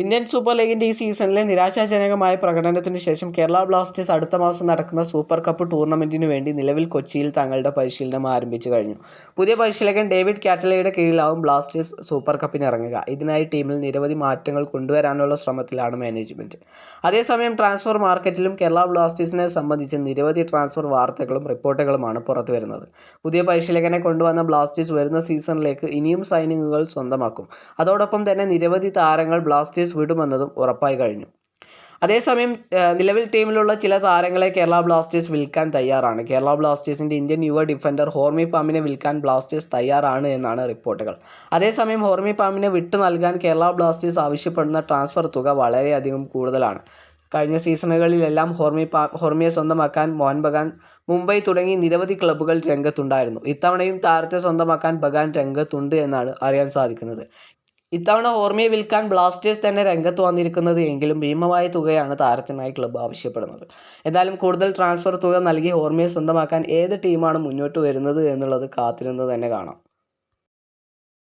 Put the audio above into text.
Indian super ലീഗിൻ്റെ ഈ സീസണിലെ നിരാശാജനകമായ പ്രകടനത്തിന് ശേഷം കേരള ബ്ലാസ്റ്റേഴ്സ് അടുത്ത മാസം നടക്കുന്ന സൂപ്പർ കപ്പ് ടൂർണമെൻറ്റിനു വേണ്ടി നിലവിൽ കൊച്ചിയിൽ തങ്ങളുടെ പരിശീലനം ആരംഭിച്ചു കഴിഞ്ഞു. പുതിയ പരിശീലകൻ ഡേവിഡ് കാറ്റലയുടെ കീഴിലാവും ബ്ലാസ്റ്റേഴ്സ് സൂപ്പർ കപ്പിന് ഇറങ്ങുക. ഇതിനായി ടീമിൽ നിരവധി മാറ്റങ്ങൾ കൊണ്ടുവരാനുള്ള ശ്രമത്തിലാണ് മാനേജ്മെൻറ്റ്. അതേസമയം ട്രാൻസ്ഫർ മാർക്കറ്റിലും കേരള ബ്ലാസ്റ്റേഴ്സിനെ സംബന്ധിച്ച് നിരവധി ട്രാൻസ്ഫർ വാർത്തകളും റിപ്പോർട്ടുകളുമാണ് പുറത്തുവരുന്നത്. പുതിയ പരിശീലകനെ കൊണ്ടുവന്ന ബ്ലാസ്റ്റേഴ്സ് വരുന്ന സീസണിലേക്ക് ഇനിയും സൈനിങ്ങുകൾ സ്വന്തമാക്കും. അതോടൊപ്പം തന്നെ നിരവധി താരങ്ങൾ ബ്ലാസ്റ്റേഴ്സ് വിടുമെന്നതും ഉറപ്പായി കഴിഞ്ഞു. അതേസമയം നിലവിൽ ടീമിലുള്ള ചില താരങ്ങളെ കേരള ബ്ലാസ്റ്റേഴ്സ് വിൽക്കാൻ തയ്യാറാണ്. കേരള ബ്ലാസ്റ്റേഴ്സിൻ്റെ ഇന്ത്യൻ യുവ ഡിഫൻഡർ ഹോർമി പാമിനെ വിൽക്കാൻ ബ്ലാസ്റ്റേഴ്സ് തയ്യാറാണ് എന്നാണ് റിപ്പോർട്ടുകൾ. അതേസമയം ഹോർമി പാമിനെ വിട്ടു നൽകാൻ കേരള ബ്ലാസ്റ്റേഴ്സ് ആവശ്യപ്പെടുന്ന ട്രാൻസ്ഫർ തുക വളരെയധികം കൂടുതലാണ്. കഴിഞ്ഞ സീസണുകളിലെല്ലാം ഹോർമിയെ സ്വന്തമാക്കാൻ മോഹൻ ബഗാൻ, മുംബൈ തുടങ്ങി നിരവധി ക്ലബ്ബുകൾ രംഗത്തുണ്ടായിരുന്നു. ഇത്തവണയും താരത്തെ സ്വന്തമാക്കാൻ ബഗാൻ രംഗത്തുണ്ട് എന്നാണ് അറിയാൻ സാധിക്കുന്നത്. ഇത്തവണ ഹോർമിയെ വിൽക്കാൻ ബ്ലാസ്റ്റേഴ്സ് തന്നെ രംഗത്ത് വന്നിരിക്കുന്നത് എങ്കിലും ഭീമമായ തുകയാണ് താരത്തിനായി ക്ലബ്ബ് ആവശ്യപ്പെടുന്നത്. എന്തായാലും കൂടുതൽ ട്രാൻസ്ഫർ തുക നൽകി ഹോർമിയെ സ്വന്തമാക്കാൻ ഏത് ടീമാണ് മുന്നോട്ട് വരുന്നത് എന്നുള്ളത് കാത്തിരുന്ന് തന്നെ കാണാം.